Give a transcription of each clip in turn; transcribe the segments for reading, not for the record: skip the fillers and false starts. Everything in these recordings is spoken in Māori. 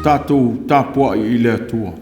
tātou Tapua'iga I le atua.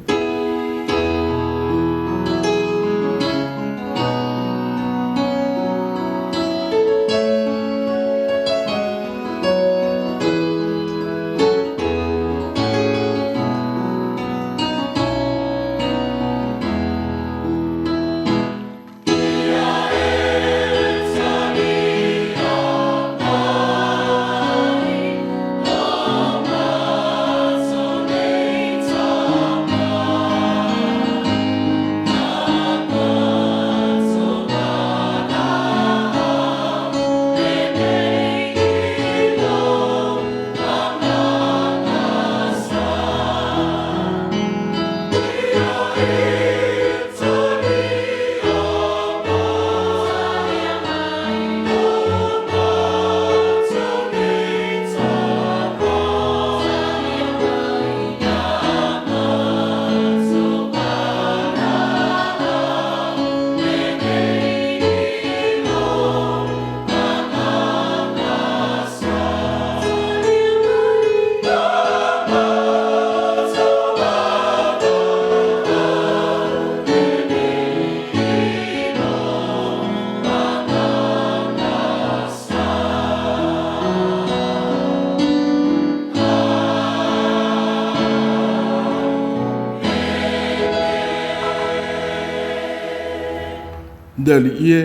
Deli ie,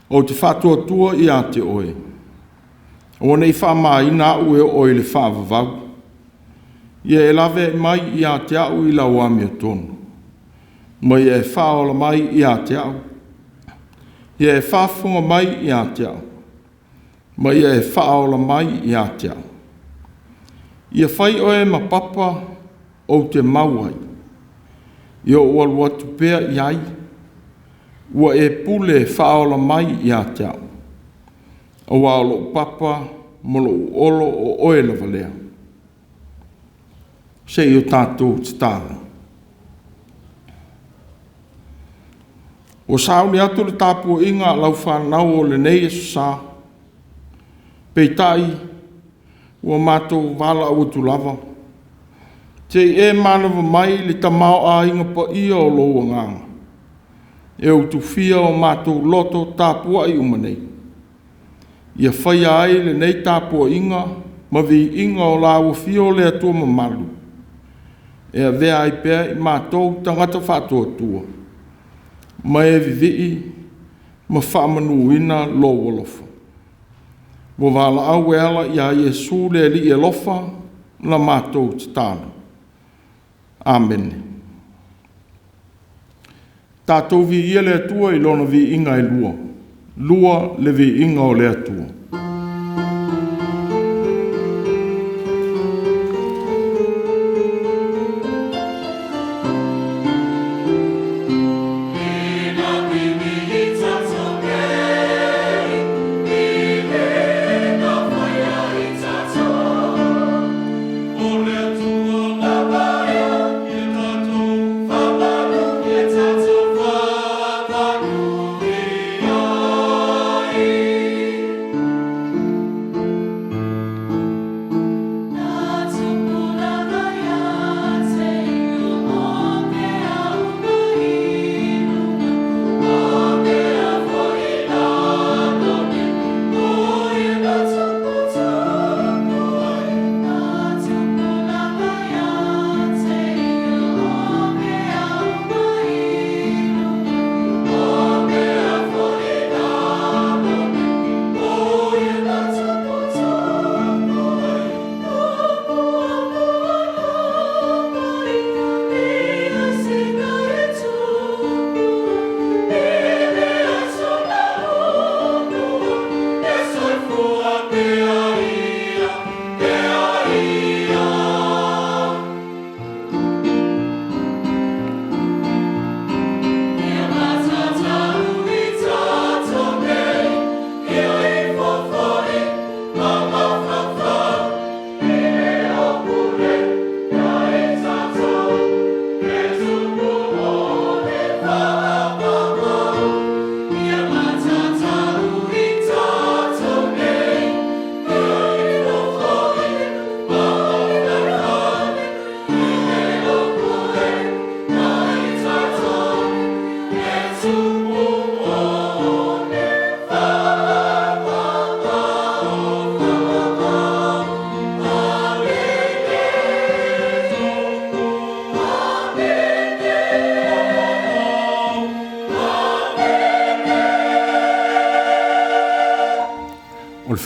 o te whātua I a te oe. O nei whamaina au e oe le whaavavau. Ia e lawe mai I a te au I lau amia tonu. Mai e whaola mai I a te au. Ia e whaafunga mai I a te au. Mai e whaola mai I a te au. Ia whai oe ma papa o te mauai. Ia o alua tupea I ai. Ua e pule whaola mai I a te au. O walo papa molo olo o oe lava lea. Se I o tātou te tāna. O sauni atu le Tapua'iga lau whanau o lenei e sā. Peitai ua mātou wala au atu lava. Te e manawa mai le tamao a inga pa ia o loa nganga. E o tu fia o mātou loto Tapua'i umanei. Ia whai ai le nei Tapua'iga ma vi inga o la ua fia o le atua mamalu. E a vea ai pea I mātou tagata whātua. Ma e vivii ma whaamanuina lo wolofa. Wa wala au e ala I a IESU le li e lofa na mātou te tāna. Amen. Tātou vi ia le atua I lona vi inga I lua. Lua le vi inga o le atua.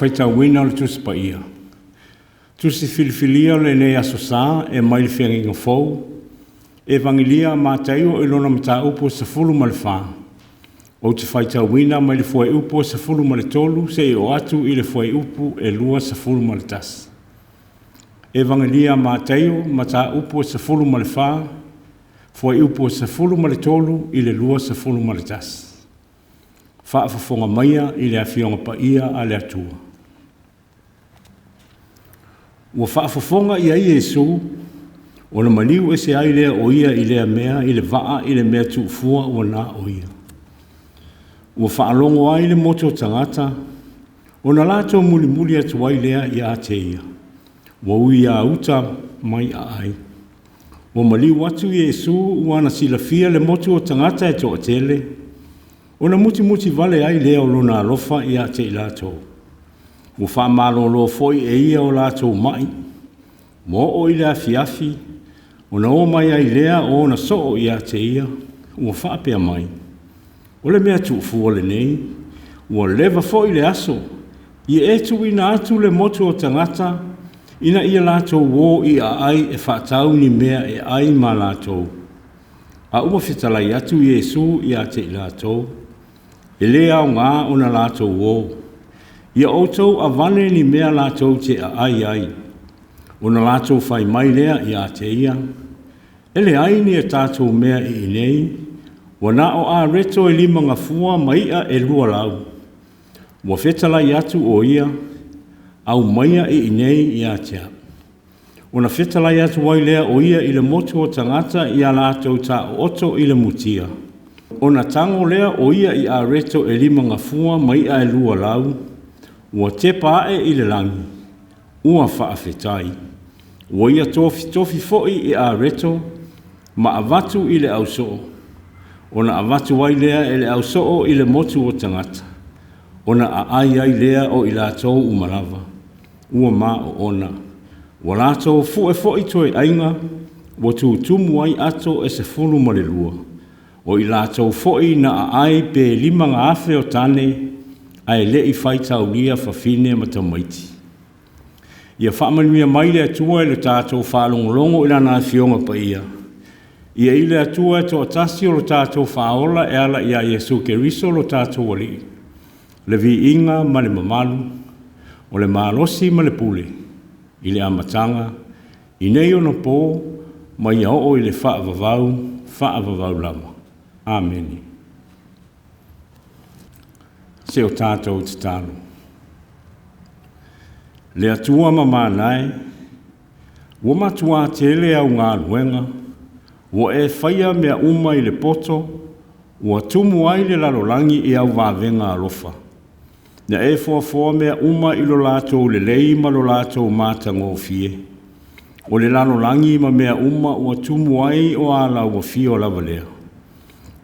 whaitauina o le tusi paia. Tusi filifilia o lenei asosā e mai le whianginga fou, e vangilia Mātaio e lona mata upo sa fulu ma le whā. O te whaitauina mai le fuai upo sa fulu ma le tolu, se e o atu i le fuai upo e lua sa fulu ma le tasi. E vangilia Mātaio mata upo sa fulu ma le whā, fuai upo sa fulu ma le tolu i le lua sa fulu ma le tasi. Whaafafonga maia i le awhionga paia a le atua. Ua whaafafonga i a IESU, o na maniu e se ai lea o ia i lea mea, i le vaa i le mea tuufua o na o ia. Ua whaalongo ai le motu o tagata, o na lato muli muli atu ai lea i a te ia. Ua ui a uta mai a ai. Ua maliu atu IESU ua na silafia le motu o tagata e toa tele, o na muti vale ai lea o lona alofa i a te ilato. Ua whaamalolo foi e ia o lato mai, mo o i le afiafi, o na o mai ai lea o na soo i a te ia, ua whaapea mai. O le mea tuufu o lenei, ua leva foi le aso, i etu ina atu le motu o tagata, ina ia lato wo i a ai e whaatau ni mea e ai ma lato. A ua fetalai atu IESU i a te ilato, e lea o ngā o na lato wo. Ia outou avane ni mea lato te a ai. O na lato whai mai lea i a te ia. Ele ai ni e tātou mea i nei, wa na o a reto e lima ngafua maia e lua lau. Wa fetalai atu o ia, au maia i nei i a tea. O na fetalai atu wai lea o ia i le motu o tagata i a lato ta o oto i le mutia. O na tango lea o ia i a reto e lima ngafua maia e lua lau, ua te pae i le langi, ua whaafetai. Ua ia tofi foi i a reto, ma avatu i le au soo. O na avatu wai lea e le au soo i le motu o tagata. O na a ai lea o i latou umalava. Ua ma o ona. Ua latou fue foi toe ainga, ua tumu ai ato e se fulu ma le lua. O i latou foi na a ai pe lima ngā afe o tane, ai le i whaitau lia whawhine ma tamaiti. Ia whaamanuia mai le atua e le tātou whaalongolongo i lana whionga pa ia. Ia i le atua e toa tasi o lo tātou whaola e ala ia IESU Keriso lo tātou wali. Le vi inga ma le mamalu, o le maalosi ma le pule, i le amatanga, i nei o na pō, ma ia o i le whaavavau lama. Amen. Se o tātou te tālu. Le atua ma mānai, ua matua tele au ngā luenga, ua e whaia mea uma i le poto, ua tumu ai le lalolangi i au vāvenga alofa. Na e fua mea uma i lo latou lelei ma lo latou mātango fie. O le lalolangi ma mea uma ua tumu ai o ala ua fie o lava lea.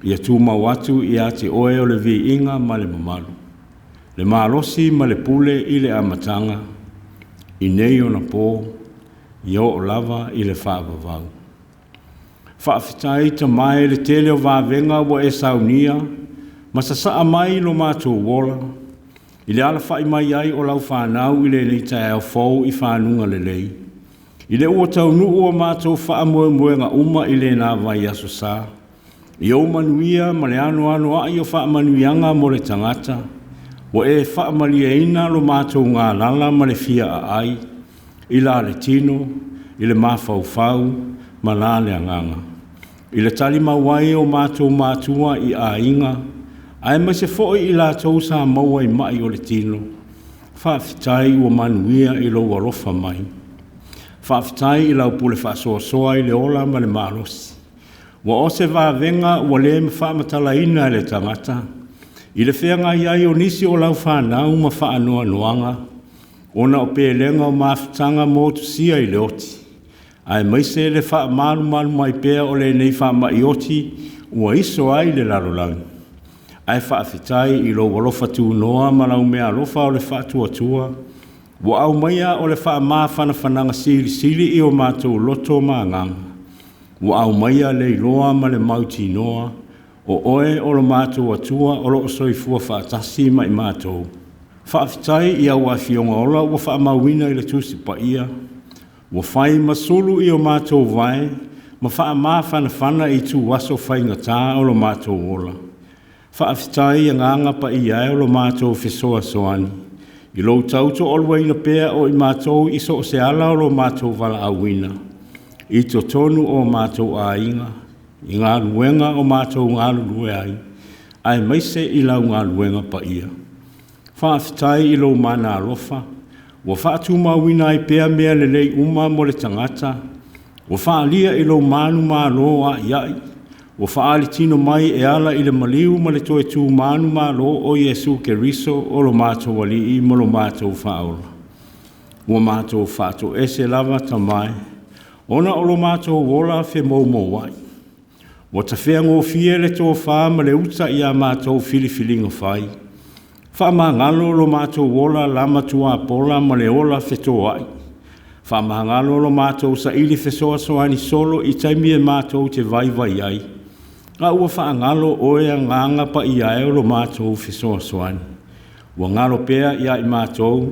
Ia tuma watu i a te oe o le vi inga ma le mamalu. Le maalosi ma le pule i le amatanga, i nei o na pō, i o lava i le whaavavau. Whaafitai ta mai le tele o vāvenga wa e saunia, ma sa saa mai lo mātou wola, i le ala whai mai ai o lau whanau i le nei tae au fau i whanunga le lei. I le ua tau nuu o mātou whaamoe nga uma i le nā vai aso sā. I au manuia ma le anu ai o whaamanuianga mo le tagata, wa e whaamalia ina lo mātou ngā lala ma le fia a ai, i la le tino, i le mawhauwhau, ma la le anganga. I le tali mawai o mātou mātua i a inga, ai mai se foi i la tau sa maua i mai o le tino, whaafitai ua manuia i lo warofa mai. Whaafitai i lau pule whaasoasoa i le ola ma le maalosi. Wa o se vāvenga ua le me whaamatala ina le tagata. I le whenga iai o nisi o lau whanau ma whaanoa noanga. Ona o pēlenga o Mafutaga motu sia i le oti. Ai maise le malu mai pēa o le nei whaamai oti ua iso ai le lalolangi. Ai whaafitai i lo walofa tū noa ma lau mea alofa o le whaatuatua. Wa au maia o le whananga sili i o mātou loto maanganga. Wa au maia le iloa ma le mauti noa, o oe o lo mātou atua o lo soifua whaatasi mai mātou. Whaafitai ia ua fionga ola ua whaamawina i le tusi pa ia. Ua whai masulu i o mātou vai, ma whaama whanawhana i tu waso whainga tā o lo mātou ola. Whaafitai ia nganga pa ia o lo mātou whesoa soani. I lo tauto olwa ina pēa o i mātou iso o se ala o lo mātou wala awina. I to tonu o mātou ainga, i ngā luenga o mātou ngā lue ai, ai maise i lau ngā luenga pa ia. Whaafitai i lo mana alofa, ua whaatu mawina i pēa mea lenei uma mo le tagata, ua whaalia i lo manu malo a iai, ua whaali tino mai e ala i le maliu ma le toe tū manu malo o IESU Keriso o lo mātou alii mo lo mātou whaola. Ua mātou whaato ese lava tamai, ona o lo mātou wola whe maumo wai. Ua ta whea ngō fie le tō wha ma le uta i a mātou filifilinga whai. Whaamangalo lo mātou wola lama tua pola ma le ola whetoa ai. Whaamangalo lo mātou sa ili whesoa soani solo i taimi e mātou te vai ai. Nga ua whaangalo oea nganga pa i ae lo mātou whesoa soani. Ua ngalo pēa ia i mātou,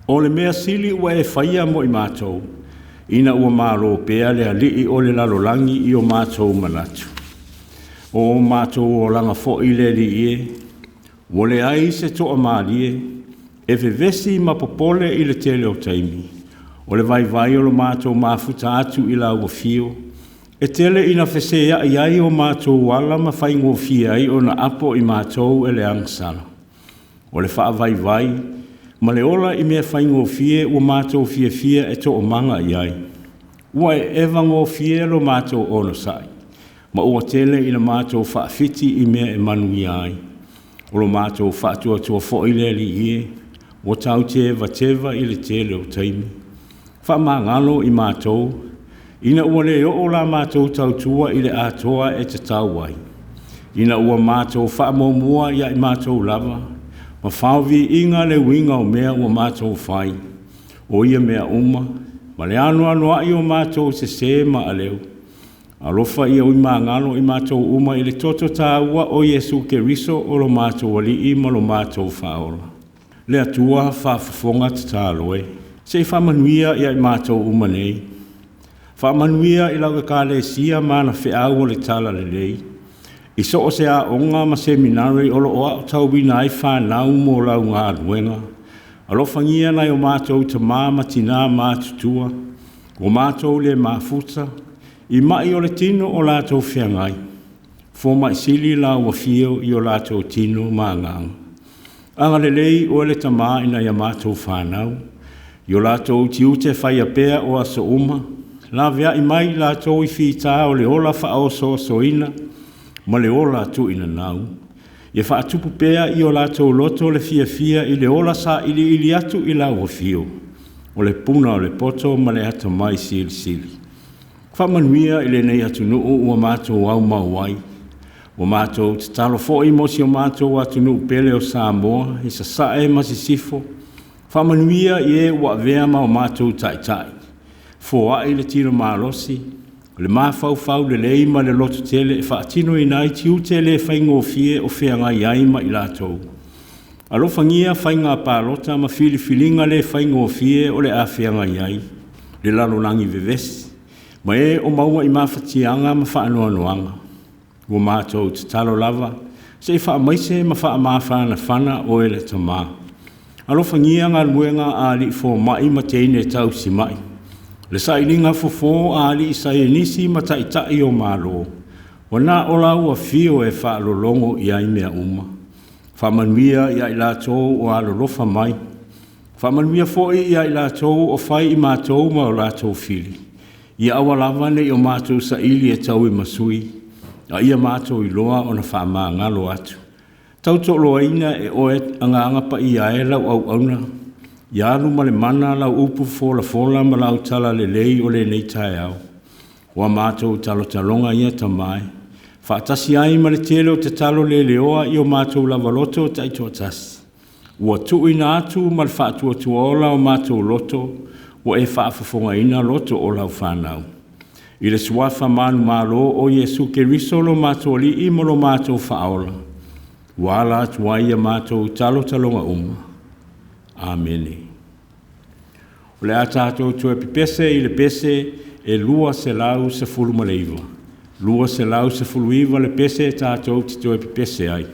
o le mea sili ua e whaia mo i mātou. Ina ua mālo pēa le alii o le lalolangi i o mātou manatu. O mātou o langa fo i le li ie, wole ai se toa maalie, e vevesi ma popole i le tele o taimi. O le vai o lo mātou mafuta atu i la ua fio, e tele ina whese iai o mātou wala ma whaingo fia ai o na apo i mātou e le angsala. O le wha vai, ma le ola i mea whaingo fie o mātou fia e to o manga iai. Ua e evango fie lo mātou ono sai, ma ua tele ina mātou whaafiti i mea e manu iai. O lo mātou whaatua fo i le li ie, o tau teva i le tele o taimi. Whaamangalo i mātou, ina ua le o la mātou tautua i le atoa e te tauai. Ina ua mātou whaamomua ia i mātou lava, ma whauvi inga le winga o mea ua mātou whai. O ia mea uma, ma le anoa i o mātou se ma aleu. Alofa ia ui mangalo i mātou uma i le toto tāua o IESU Keriso o lo mātou alii ma lo mātou whaola. Le atua whaafafonga te tāloe. Se i whamanuia ia i mātou uma nei. Whamanuia i lau ka le sia mana whiau o le tala lenei. I so o se a onga ma seminari o lo oa o tau bina i whanau mo lau ngā ruenga. Alofa ngia nai o mātou ta māma tina mātutua. O mātou le mafuta. I mai o le tino o latou whiangai. Fo mai sili la ua fio i o latou tino maangang. Anga lelei o le tamā ina ia mātou whanau. I o latou tiu te whaia pēa o aso uma. La vea i mai latou i whita o le ola whao soina. Ma le ola tu ina nau. Ia whaatupu pēa i o latou loto le fia i le ola sa ili atu i la ua fio. O le puna o le poto ma le hata mai sili. Whamanuia i lenei atu nuu ua mātou au mauai. Ua mātou te talo fo i mosi o mātou atu nuu pele o Samoa, i sa sae masisifo. Whamanuia i e ua vea ma o mātou tai. Fo a i le tino mālosi, le mafau le lei ma le loto tele e whaatino i nai tiu tele whaingo fie o whianga iai ma i lātou. Alofangia whainga pālota ma filifilinga le whaingo fie o le a whianga iai, le lalonangi vevesi. Ma e o maua i mawhatianga ma whaanoanoanga. Ua mātou te talo lava, se i whaamaise ma whaamawhana whana o ele tamā. Alofangia ngā luenga a li fo mai ma teine tau si mai. Le sailinga fofo a li i sai nisi ma taitai o mālo. Wana o la ua fio e whaalolongo i ai mea uma. Whamanuia i ai lātou o alolofa mai. Whamanuia foi i ai lātou o whai i mātou ma o lātou fili. Ia awa lava nei o mātou sa ili e tau i masui, a ia mātou i loa o na whaama ngalo atu. Tau to loa ina e oet anga pa i ae lau au auna. Ia alu ma le mana lau upu fola ma lau tala le lei o le nei tae au. Wa mātou talonga ia tamai. Whaatasi ai ma le tele o te talo le leoa i o mātou lava loto tai tōtasi. Ua tui na atu ma le whaatua tuola o mātou loto, o e whaafafonga ina loto o lau whanau. I le suafa manu malo o IESU Keriso lo mātou li i mo lo mātou whaola. Wala tuaia mātou talonga uma. Amene. O le a tātou tue pipese i le pese e lua se lau se fulu ma leiva. Lua se lau se fulu iwa le pese tātou te tue pipese ai.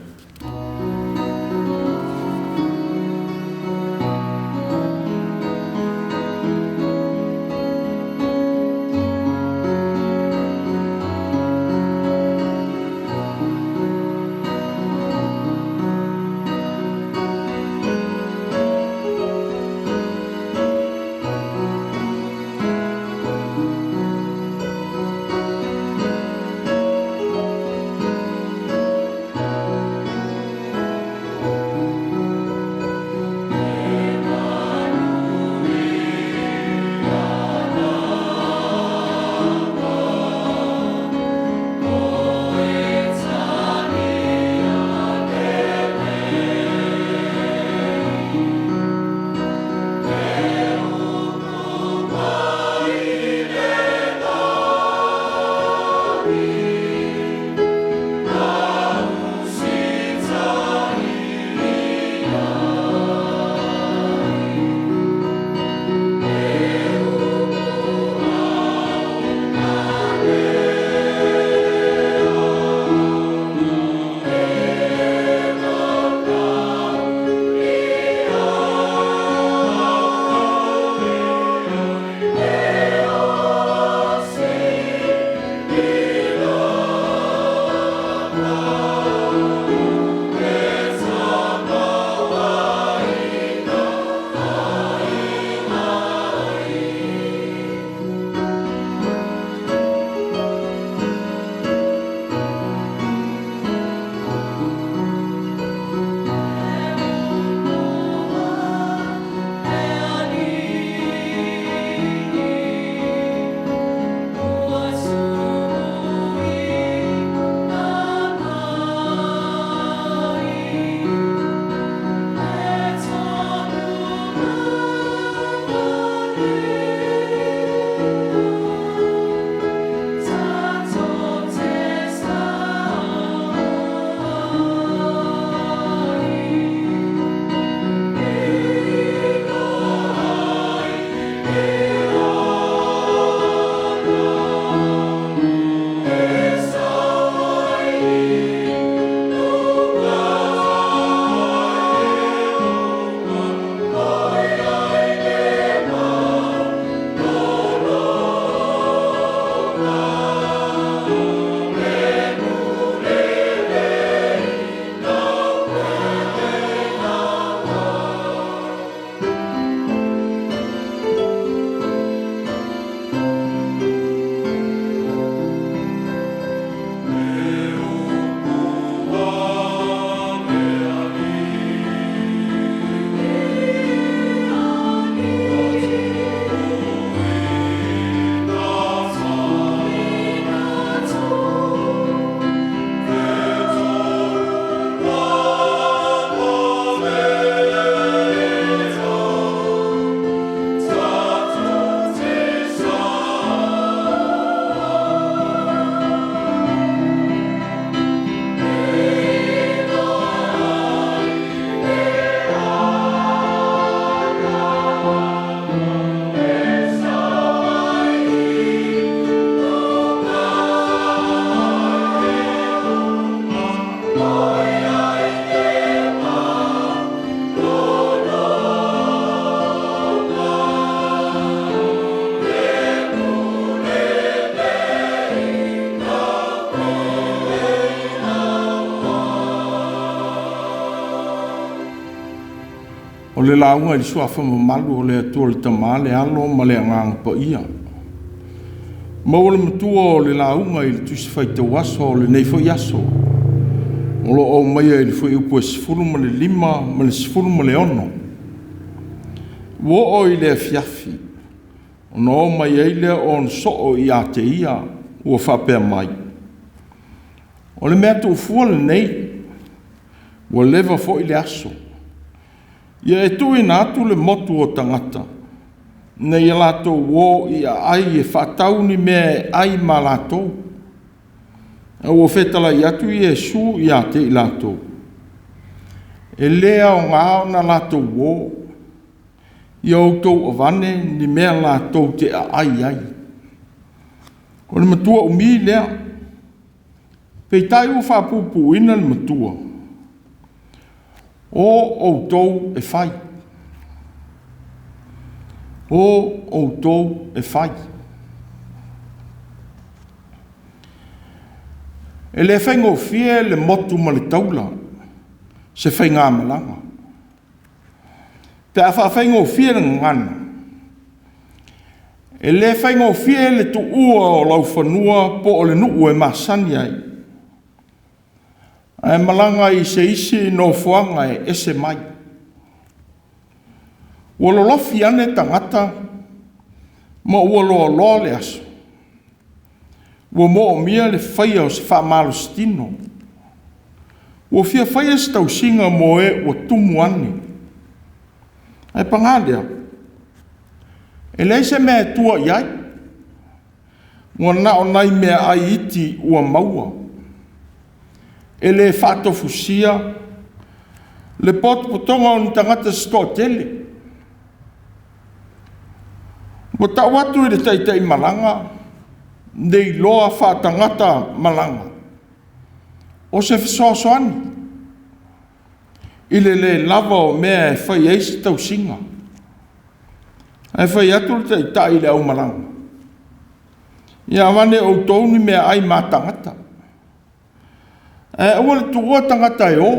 O le launga i suafa mamalu o le atua le tama le alo ma le anganga pa ia. Ma o le matua o le launga i le tusi faitawaso o le neifo yaso. O lo o maia i le fui upo e sifuru ma le lima ma le sifuru ma le ono. Wo o i le afiafi. O no o maia i le on so o i a te ia ua whapea mai. O le mea tu ufua le nei. Ua leva fo i le aso. Ia e tui na atu le motu o tagata. Nei latou wo ia ai e whatauni mea e ai ma latou. O fetalai atu IESU ia te i latou. E lea o ngā na latou wo. I outou avane ni mea latou te ai ai. O le matua umi lea. Fetalai ua whapupuina le matua. O outou e whai. O outou e whai. E le whaingo fie le motu ma le taula. Se whainga malanga. Te a whaingo fie le ngana. E le whaingo fie le tu ua o lau whanua po o le nuu e masani ai. E malanga I se isi no fuanga e ese mai. Ua lolofi ane tangata ma ua loa le aso. Ua mo o mia le whaia o se whaamalo stino. Ua fia whaia se tausinga mo e ua tumu ane. Ai pangalea. E lei se mea tua iai. Ua na o nai mea ai iti ua maua. E le whaatofusia. Le potonga o ni tangata sto tele. Ua tau atu I le taitai malanga. Nei loa whaatangata malanga. O se fisosoani. I le lava o mea e whai eisi tau singa. E whai atu le taitai le au malanga. Ia wane outou ni mea ai mātangata. E ua le tuua tangata e o.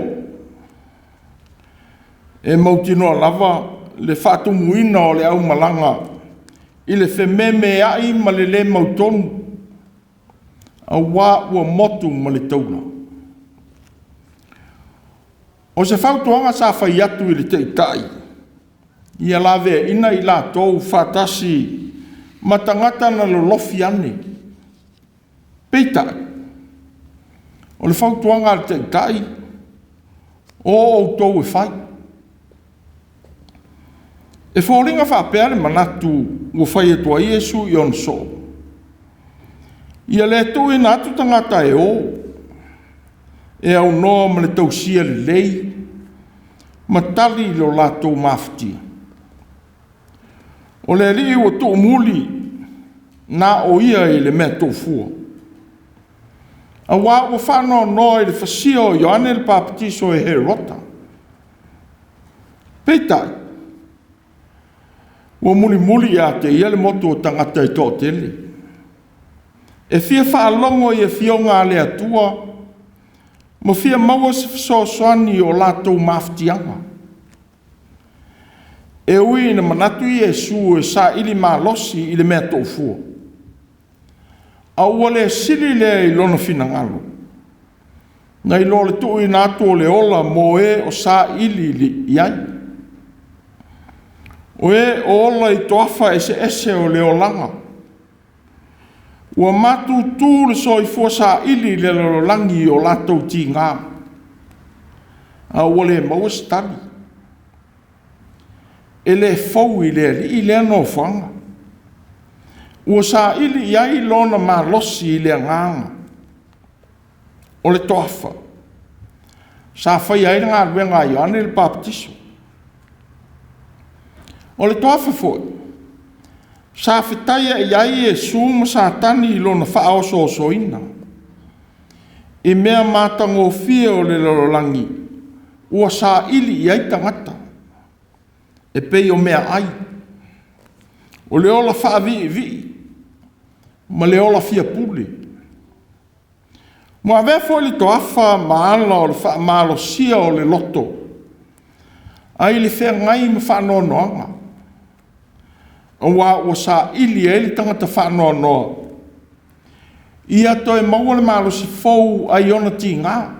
E mautinoa lava le whaatumuina o le au malanga. I le whememe ai ma le mautonu. A wā ua motu ma le taula. O se whautuanga sa whai atu I le teitai. Ia lawe ina I latou whatasi matangata na lolofi ane. Peitai. O le whautuanga le teitai. O outou e whai. E whōringa whapea le manatu ua whai atua IESU I on so. Ia le tui na atu tangata e o. E au noa ma le tausia le lei. Ma tali lo latou mafutia. O le li ua tu muli. Na o ia I le mea tofua. A wā ua whanau noa I le fasio o Ioane le papatiso e Herota. Peitai. Ua muli a te ia le motu o tangata I tō tele. E fia whaalongo I e fionga le atua, ma fia maua se fisosoani o latou mafutianga. E ui na manatu IESU e sa ili malosi I le mea tōfua. A ua le sili le I lono finangalo. Ngai lo le tui na atu o le ola mo e o sa ili li iai. O e o ola I toafa ese o le olanga. Ua matu tū le so I fua sa ili le lolangi o latou ti ngā. A ua le maua stali. E le fau I le no whanga. Ua sa ili iai lona malosi I le nganga. O le toafa. Sa whai ai ngā ruenga Ioane le papatiso. O le toafa foi. Sa fetaia iai IESU ma sa tani I lona whaoso soina. E mea mātango fia o le lolangi. Ua sa ili iai tangata. E pei o mea ai. O le ola whaavi. Ma le ola fia puli. Mua vea foi le toafa maala o le whaamalo sia o le loto. Ai le whea ngai ma whaanoanoanga. O ua sa ili e le tangata whaanoanoa. Ia toi maua le malo si fau ai ona ti ngā.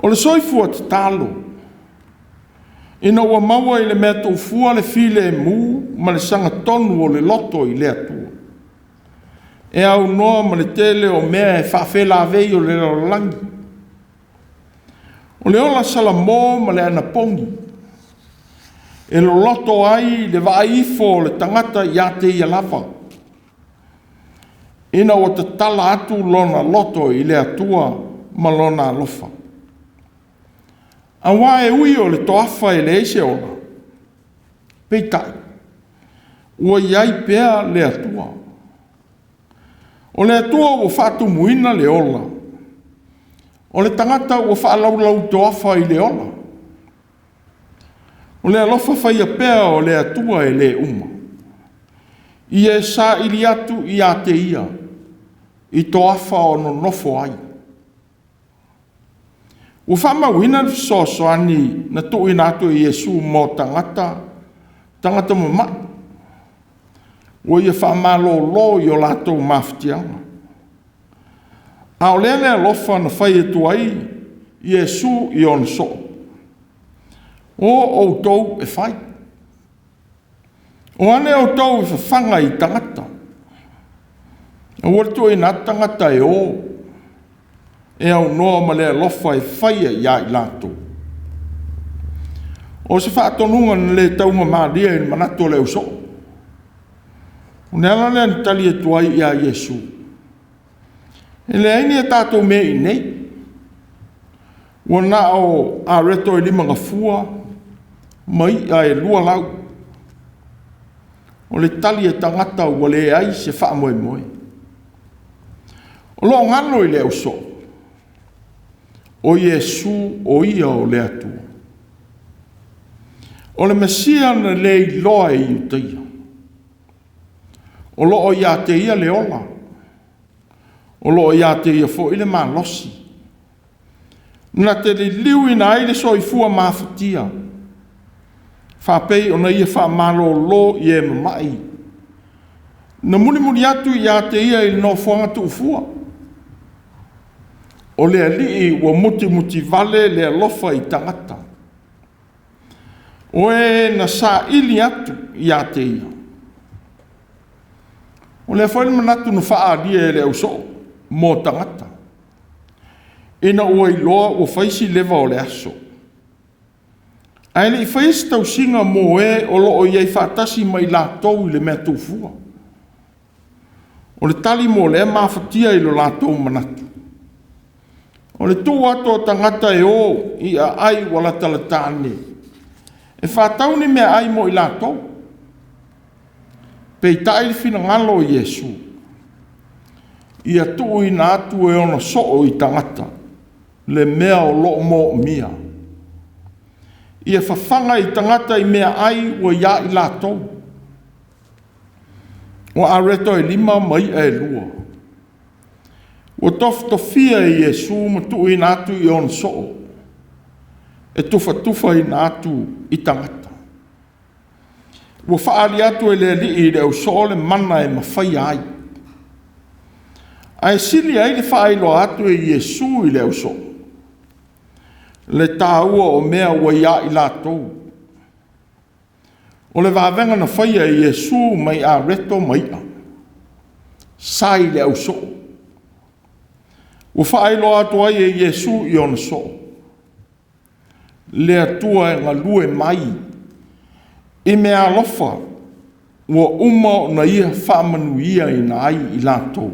O le soifua te talo. Ina ua maua I le mea tōfua le file e mū ma le sanga tonu o le loto I le atua. E au noa ma le tele o mea e whawhela avei o le lalangi. O le ola salamo ma le anapongi. E lo loto ai le vaifo le tangata ia te ia lava. Ina o te tala atu lona loto I le atua ma lona alofa. A wā e ui o le toafa e le eise ola. peitai. Ua iai pea le atua. O le atua ua whaatumuina le ola. O le tangata ua whaalaulau toafa i le ola. O le alofa whaia pea o le atua e le uma. Ia sa ili atu i a te ia. I toafa o no nofo ai. Ua whamawina so ani na tui natu i IESU mo tangata mamai. Ua ia whamalo lo i o latou mafutianga. A o lene alofa na whai atu ai IESU i on so. O outou e whai. O ane outou e whawhanga i tagata. Ua tu i nā tangata e o. E au noa ma le alofa e whaia ia i latou. O se whaatonunga na le taunga maaria i Manatu le uso. Unela le tali e tuai ia IESU. E le aini e tātou me i nei. Ua na o a reto e lima ngafua, mai a e lua lau. O le tali e tangata ua le ai se wha moe moe. O lo ngano i le uso. O IESU o ia o le atua. O le Mesia na le i loa e iuteia. O lo o ia te ia le ola. O lo o ia te ia fo i le malosi. Na te li liu ina ai le soifua mafatia. Whapei o na ia wha malo lo i e mamai. Na muni atu ia te ia i no fuanga tu ufua. O le alii ua muti vale le alofa i tagata. O e na sa ili atu ia te ia. O le whaile manatu na whaalia e le auso mo tagata. Ina ua i loa ua whaisi leva o le aso. Aile i whaisi tau singa mo e o loo iei whaatasi mai latou i le mea tūfua. O le tali mo le mafatia i lo latou manatu. O le tū ato tangata e o i a ai wala talatane. E whātau ni mea ai mo i latou. Pei tai li fina ngalo i IESU. I a tū i nā atu e ona soo i tangata. Le mea o lo mo mia. I a whawhanga i tangata i mea ai ua ia i latou. O a reto e lima mai e lua. Ua tofia i IESU ma tu i nātu i on so. E tufa i nātu i tangata. Ua whaali atu e le li i leo so le mana e mawhai ai. Ai sili ai le whailo atu e IESU i leo so. Le tāua o mea ua ia i latou. O le vāwenga na whaia i IESU mai a reto mai a. Sai leo so. Ua whaelo atu ai e IESU i ona so. Le atua e ngā lue mai. I mea alofa. Ua uma o na ia whaamanuia i na ai i latou.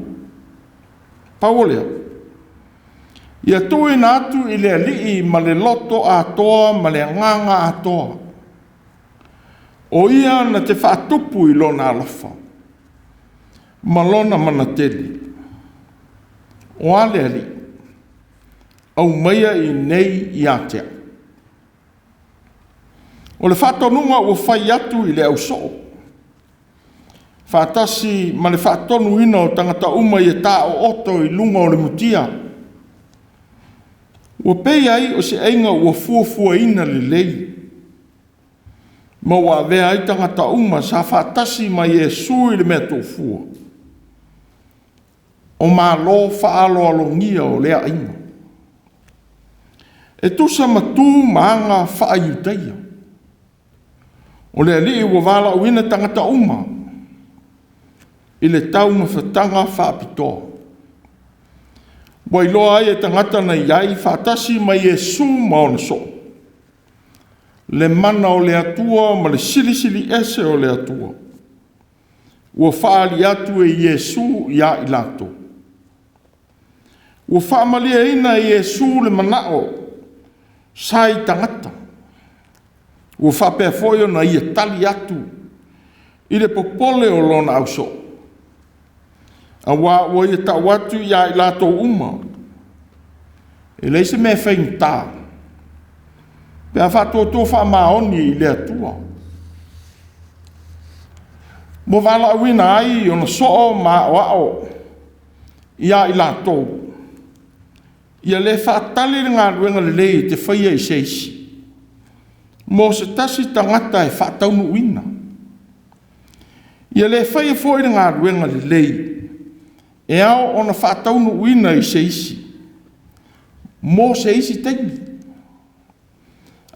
Paolea. Ia tui nātu i le alii ma le loto atoa ma le nganga atoa. O ia na te whaatupu i lona alofa. Ma lona manateli. O ale ali. Au maia i nei i atea. O le whaatonunga ua whai atu i le au so. Whaatasi ma le whaatonu ina o tangata uma i e tā o oto i lunga o le mutia. Ua pei ai o se einga ua fuafua ina le lei. Ma ua vea ai tangata uma sa whaatasi ma IESU i le mea tōfua. O mā lo whaalo alongia o lea inga. E tusa matu maanga whaayuteia. O lea li ua wala uina tangata uma. I le taunga whatanga whaapitoa. Wailoa ai e tangata na iai whaatasi ma IESU maona so. Le mana o le atua ma le sili ese o le atua. Ua whaali atu e IESU ia i latou. Ua whaamalia ina e IESU le manao. Sai tangata. Ua whapea foi ona ia tali atu i le popole o lona au so. A ua ia tau atu ia i latou uma. E leise mea whainta. Pea whatoto whamaoni i le atua. Mo wala awina ai ona soo ma wao ia i latou. Ia le whaatali ngā ruenga le lei te whaia i seisi. Mo se tasi tangata e whaataunu uina. Ia le whaia fwoi ngā ruenga le lei. E ao ona whaataunu uina i seisi. Mo seisi teimi.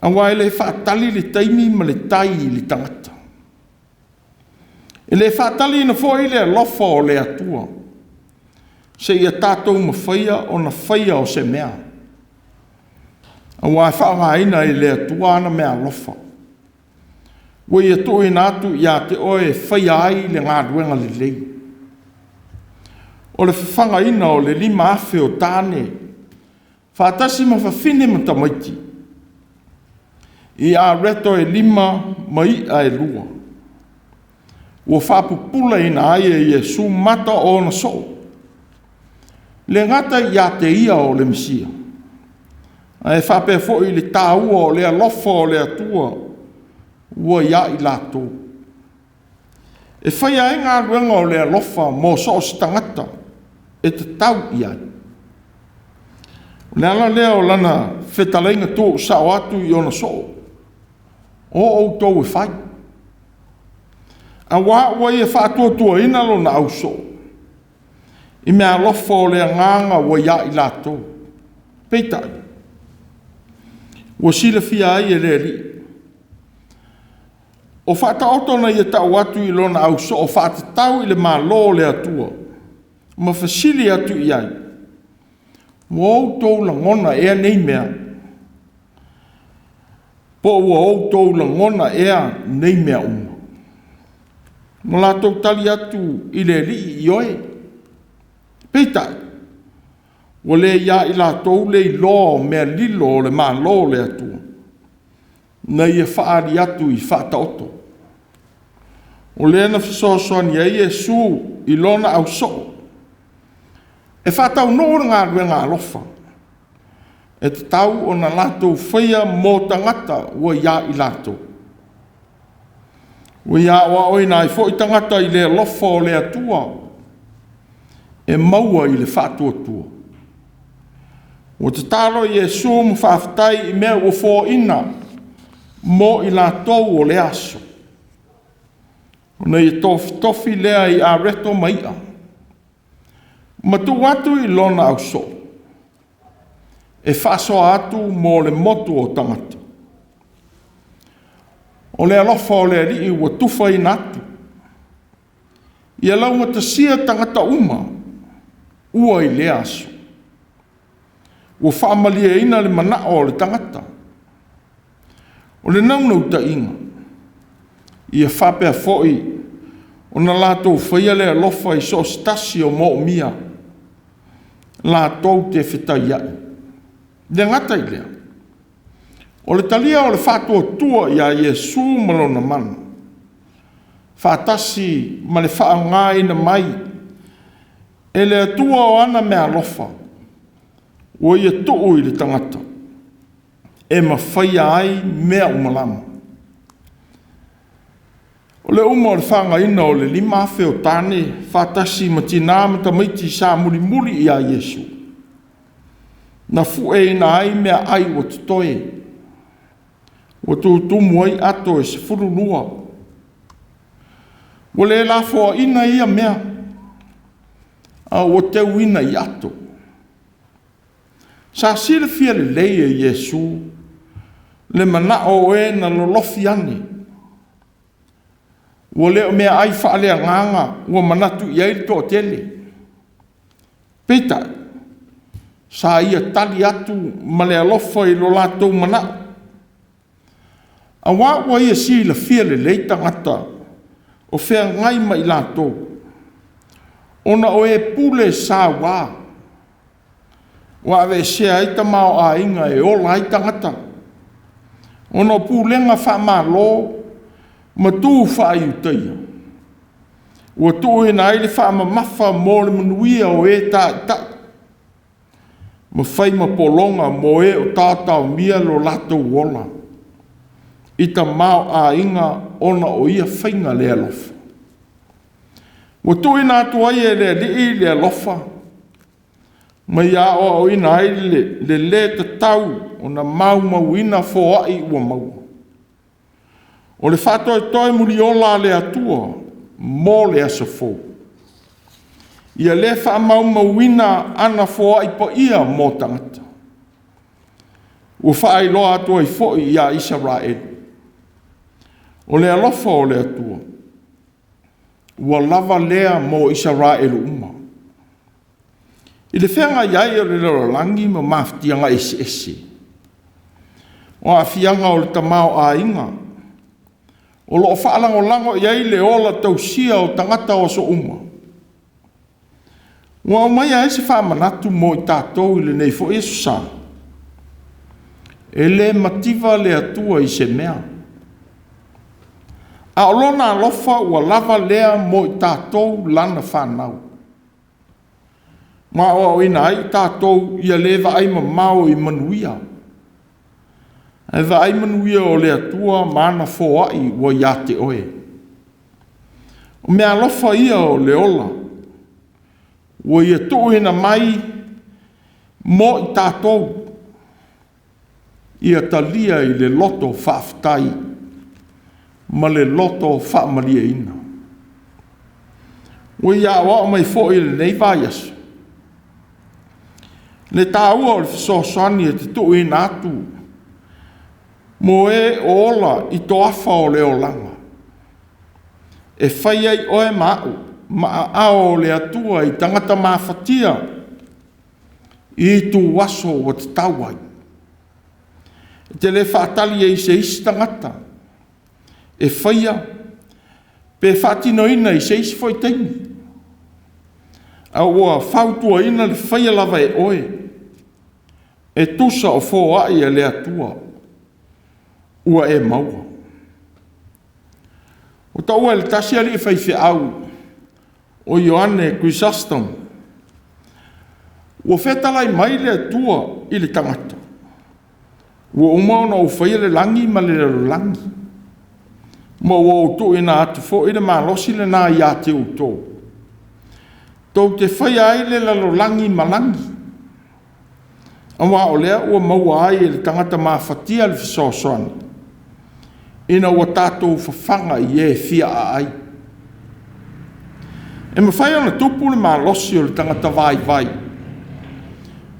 Awa e le whaatali le teimi ma le tai le tangata. E le whaatali na fwoi le lofa o le atua. Se ia tātou ma whaia o na whaia o se mea. A wai whaangaina i le atua ana mea lofa. Wai e toi nātu ia te oe whaia ai le ngā ruenga le lei. O le whangaina o le lima afe o tāne. Whātasi ma whawhine ma tamaiti. I a reto e lima mai a e lua. Ua whapupula ina ai e IESU mata o na so. Le ngata ia te ia o le Mesia. E whapea fo i le tāua o le alofa o le atua. Ua ia i latou. E whaia e ngā ruenga o le alofa mō so o tangata. E te tau ia. Le ala lea o lana fetalai nga tō sao atu i ona so. O outou e whai. A wā e whātua ina lo na au so. I mea alofa o le nganga ua ia i latou. Peitai. Ua sila fia ai e le li. O whata otona i e tau atu i lona au so o whata tau i le malo le atua. Ma whasili atu i ai. Ua outou la ngona ea nei mea. Po ua outou la ngona ea nei mea uma. Ma latou tali atu i le li i oe. Peitai. Ua le ia i latou le i lo mea lilo o le malo le atua. Na ia whaari atu i whata oto. O le na whasosoani a IESU i lona au so. E whatau nōra ngā ruenga alofa. E te tau o na latou whaia mō tangata ua ia i latou. Ua ia oa oina i fo i tangata i le alofa o le atua. E maua i le whatua tua. O te talo IESU mu whaftai i mea ua fō ina. Mo i latou o le aso. O nei e tofi lea i a reto maia. Matu atu i lona au so. E whaso atu mo le motu o tagata. O le alofa o le rii ua tufa i natu. Ia launga ta sia tagata uma. Ua i le aso. Ua whaamalia ina le manao o le tagata. O le naunau ta inga. Ia whapea foi. O na latou whaia le alofa i so stasi o mo mia. Latou te fetalai. Le ngata i lea. O le talia o le whatua tua i a IESU malona mana. Whatasi ma le whaangai na mai. E le atua o ana mea alofa. O ia tuu i le tangata. E ma whaia ai mea umalama. O le uma o le whangaina o le lima afe o tāne, whatasi ma tina ma tamaiti sa muri i a IESU. Na fue ina ai mea ai o tutoe. O tutumu ai ato e se furulua. O le lafo ina ia mea. A o te uina i ato. Sa sile fia le leia IESU. Le mana o e na lolofi ane. Ua leo mea ai whaalea nganga, ua manatu i aile tō tele. Peitai, sa ia tali atu ma le alofa i lo latou manau. A wā ia si la fia le lei tangata, o whea ngai ma i latou. Ona o e pule sa wā. Wa ve se ai ta mau a inga e ola ai tangata. Ono pulenga whamalo, ma tū whaiutia. Ua tū e nai le whamamafa mō le manuia o e tā. Ma whai ma polonga mo e o tātau mia lo latou wola. I ta mau a inga ona o ia whainga le alofa. Ua tū e nā tuai e le alofa. Ma ia o ina ai le te tau o na mau ina fōai ua mau. O le whātoi toi muri ola le atua, mō le asafo. Ia le wha mau ina ana fōai pa ia mō tangata. Ua whaai loa atua i fōi ia Israel. O le alofa o le atua. Ua lava lea mō Israel uma. I le whenga iai o le langi ma mafutianga ese. O a fianga o le tamao a inga. O lo whaalango lango iai le ola tausia o tangata o so uma. Ua mai a ese whamanatu mo i tātou i le nei fo Iesu sa. E le mativa le atua i se mea. A olona alofa ua lava lea mo i tātou lana whanau. Ma o ina ai tātou ia leva ai mau i manuia. E va ai manuia o le atua mana fōai ua ia te oe. O mea alofa ia o le ola. Ua ia tuuhina mai mo i tātou. Ia talia i le loto whaaftai. Ma le loto whaamalia ina. Ua ia o mai fōi le nei vaiasu. Le tāua o le whasosani e te tui nātu. Mo e o ola i to awha o le olanga. E whai ai oe mau, ma ao le atua i tangata mawhatia. I tu waso o te tauai. E te le whaatali e se isi tangata. E whaia, pe whaatino ina i se isi foi teimi. A ua whautua ina le whaia lava e oe. E tusa o fōai e le atua. Ua e maua. O taua e le tasi ali e whaiwhi au. O Ioane Chrysostom. Ua fetalai mai le atua i le tangata. Ua umaona o whaia le langi ma le langi. Ma ua outou ina atu fo i le malosi le nā ia te outou. Tau te whaia ai le lalo langi ma langi. Awa o lea ua maua ai e le tangata mawhatia le whisosoni. Ina ua tātou whawhanga i E.F.K.A.S. E mawhai ona tupu le malosi o le tangata vai.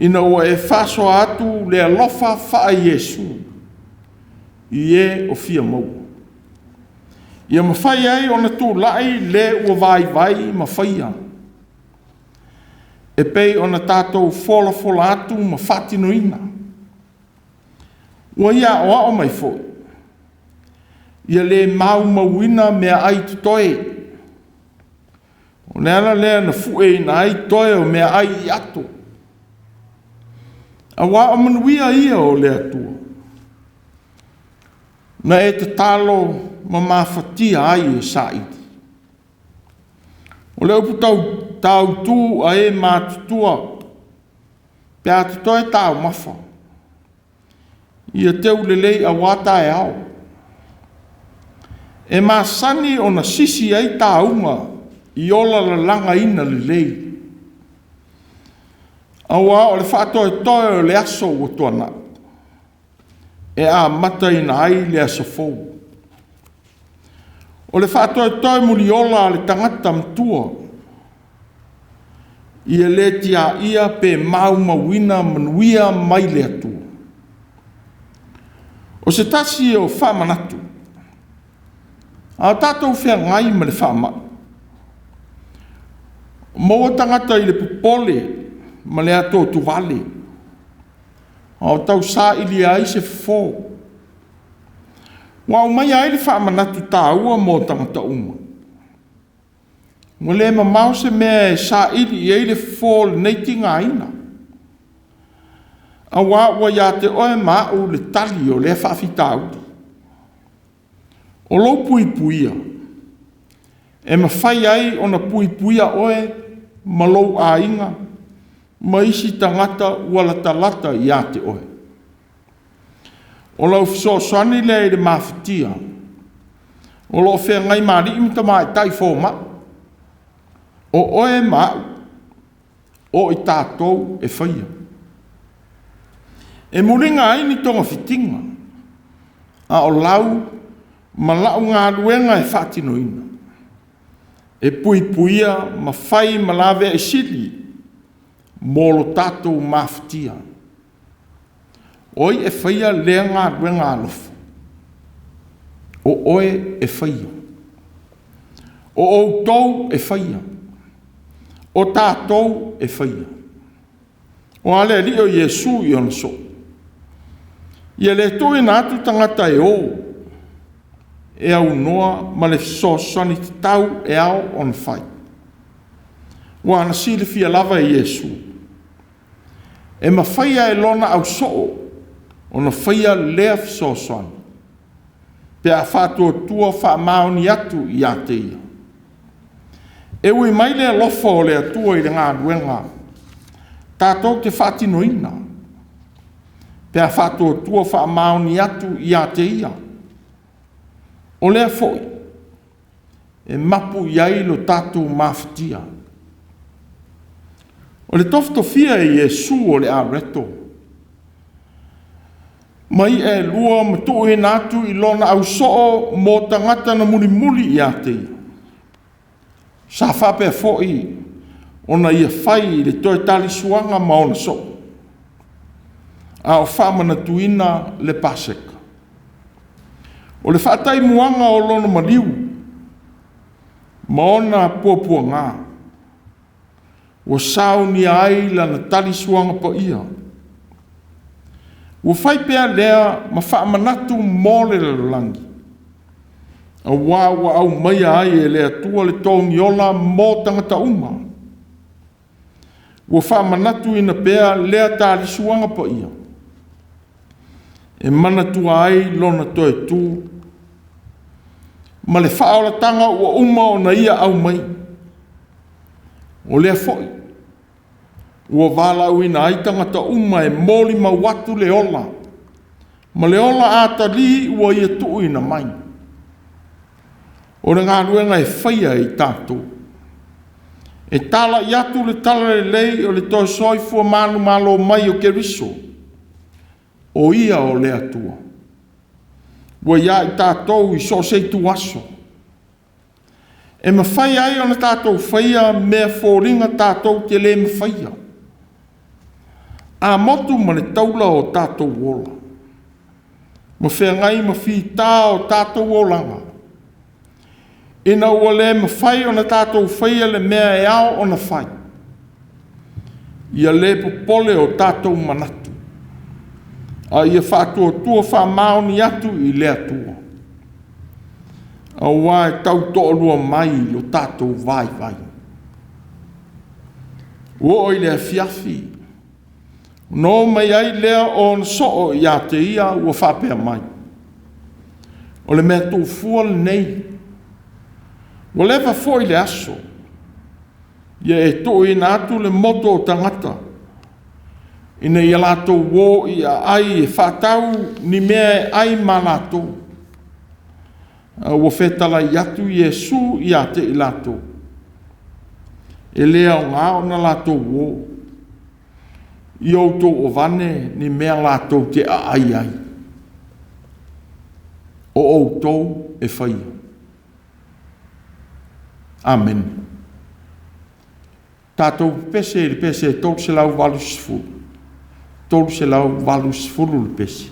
Ina ua e whaso atu le alofa wha IESU. I e o fia maua. Ia mawhai ai ona tū lai le ua vai mawhaia. E pei ona tātou fola atu ma whatino ina. Ua ia o mai fo. Ia le mauina mea ai tutoe. O neana lea na fue ina ai toe o mea ai i ato. A o manuia ia o le atua. Na e te talo ma mawhatia ai e saiti. O le upu tau tū a e mātutua. Pea te toi tau mafa. Ia teu lelei a wata e au. E māsani o na sisi ai tāunga i ola la langa ina lelei. Awa o le whātoi toi o le aso o tuana. E a mata ina ai le aso fou. O le whātoi toi muri ola le tangata mtua. Ia le tia ia pe mauina manuia mai le atua. O se tasi o whamanatu. A tātou whea ngai ma le whama. Mo tangata i le pupole ma le ato tu vale. O tau sa ili ai se fo. Wa mai ai le whamanatu tāua mo tangata uma. Mo le mamau se mea e sa ili i le fo nei tinga ina. A wa ia te oe mau le tali o le whawhitau. O lou puipuia. E mawhai ai o na puipuia oe ma lou ainga ma isi tangata ua lata I a te oe. O lau fisoasani le le mafutia. O lo whea ngai maari imta mai tai fōma. O oe mau. O I tātou e whaia. E muringa ai ni tonga fitinga. A o lau ma lau ngā ruenga e whatinoina. E puipuia ma whai ma lawe e sili. Molo tātou mafutia. Oi e whaia lea ngā ruenga alofu. O oe e whaia. O outou e whaia. O tātou e whaia. O ale li o IESU I ona so. Ia le toi nātu tangata e o. E au noa ma le fisosani te tau e ao on whai. Wa ana sile fia lava e IESU. E ma whaia e lona au soo. Ona whaia lea fisosani. Pe a whātua tua wha maoni atu I a te ia. E ui mai lea lofa o lea tua I le ngā ruenga. Tātou te whatinoina. Pe a whātua tua wha maoni atu I a te ia. O lea foi. E mapu iai lo tātou mafutia. O le toftofia I IESU o le areto. Mai e lua matu e nātu I lona au soo mō tangata na muli I a te ia. Sa whape foi ona ia whai le toi tali suanga ma ona so. A o whamana tuina le paseka. O le whatai muanga o lona mariu. Ma ona puapua ngā. O sao ni ai lana tali suanga pa ia. O whai pēr lea ma whaamanatu mōle le langi. A wāua au mai ai e lea tua le tongi ola mō tangata uma. O whaamanatu ina pēr lea tāli suanga pa ia. E manatua ai lona toe tū. Ma le whaolatanga ua uma o na ia au mai. O lea foi. Ua wala uina ai tangata uma e mōli ma watu le ola. Ma le ola ata li ua ia tuu ina mai. O le ngā ruenga e whaia I tātou. E tala I atu le tala le lei o le toi soifua manu malo mai o keriso. O ia o le atua. Ua ia I tātou I so sei tu aso. E ma whai ai o na tātou whaia mea fōringa tātou te le ma whaia. A motu ma le taula o tātou wola. Ma whea ngai ma whi tā o tātou wolanga. Ina ua le ma whai o na tātou whaia le mea e ao o na whai. Ia le popole o tātou manatu. A ia whātua tua wha maoni atu I le atua. A wai tau to'olua mai lo tātou vai vai. Ua oi le afiafi. No mai ai lea o na soo I a te ia ua whapea mai. O le mea tō fua lenei. Ua leva foi le aso. Ia e tō ina atu le moto o tagata. Ina ia latou wō ia ai e whātau ni mea ai ma latou. Ua fetalai atu IESU I a te I latou. E lea o ngā o na latou wō. I outou avane ni mea latou te ai ai. O outou e whaia. Amen. Tātou pese le pese tolu se lau walu sifuru. Tolu se lau walu sifuru le pese.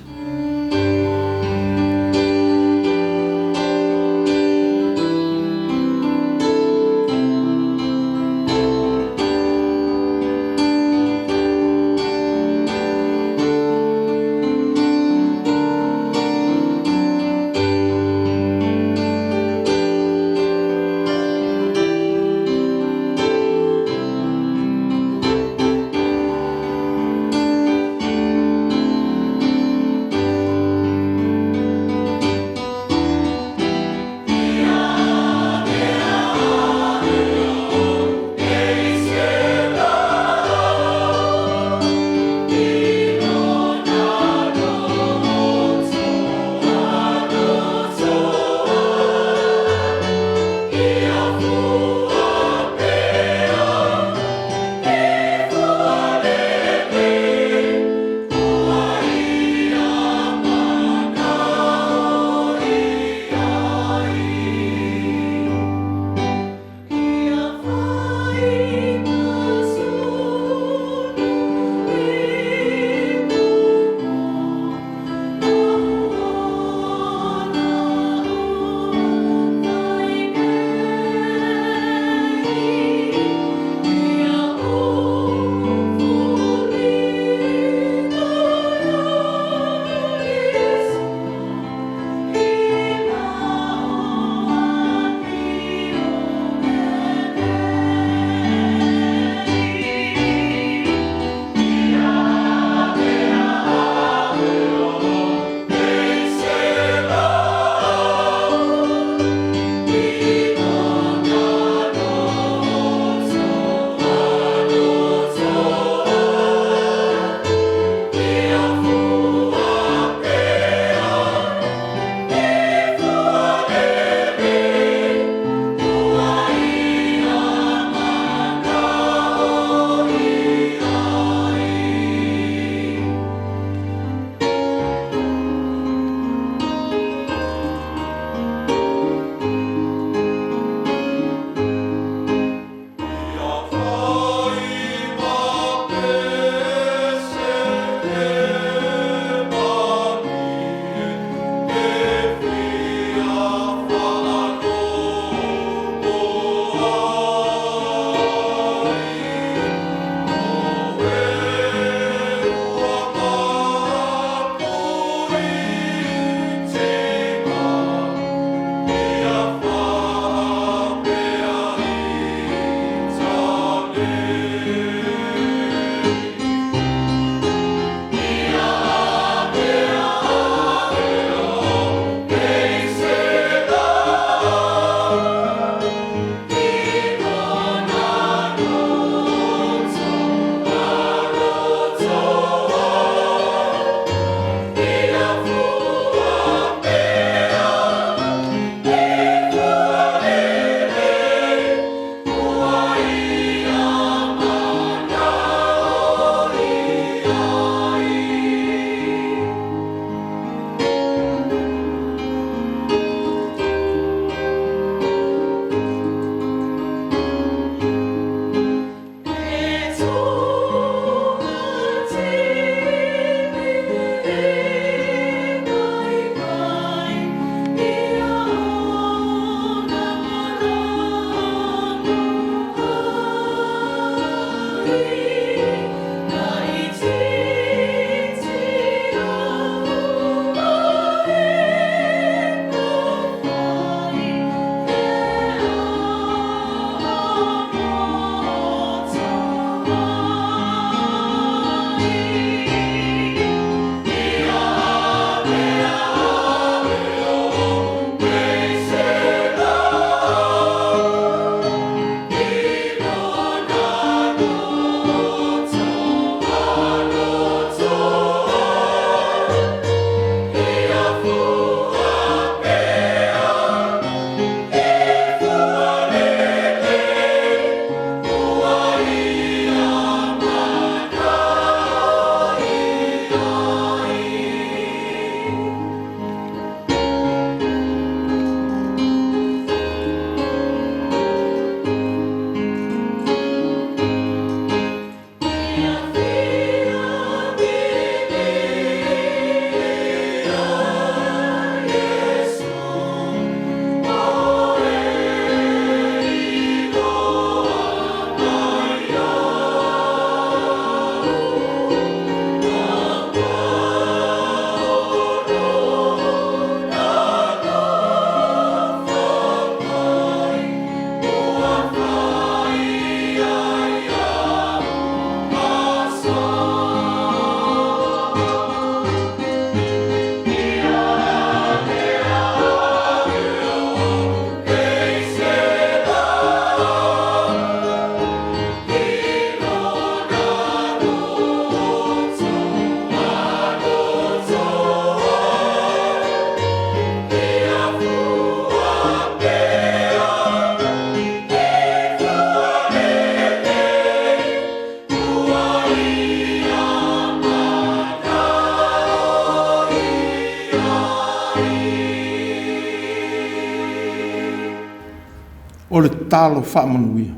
o le talo whaamanuia.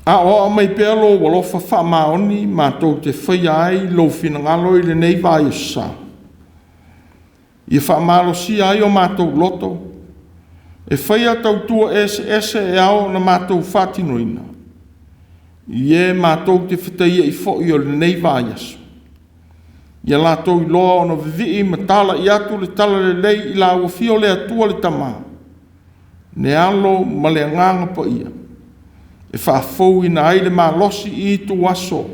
A o mai pēr lo walofa whaamaoni mātou te whaia ai lo finangalo i lenei vai sa. I whaamalo si ai o mātou loto. E whaia tautua ese e ao na mātou whatinoina. I e mātou te whataia i fo i o lenei vai asu. Ia latou i loa ona vivi matala i atu le tala le lei i la uafio le atua le tama. Ne alo ma le nganga pa ia. E whaafou ina ai le malosi i tu aso.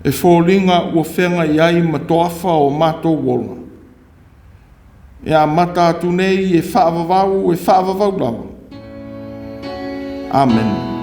E fōlinga ua whenga i ai matoafa o mātou wolna. E a mata atu nei e whaavavau lawa. Amen.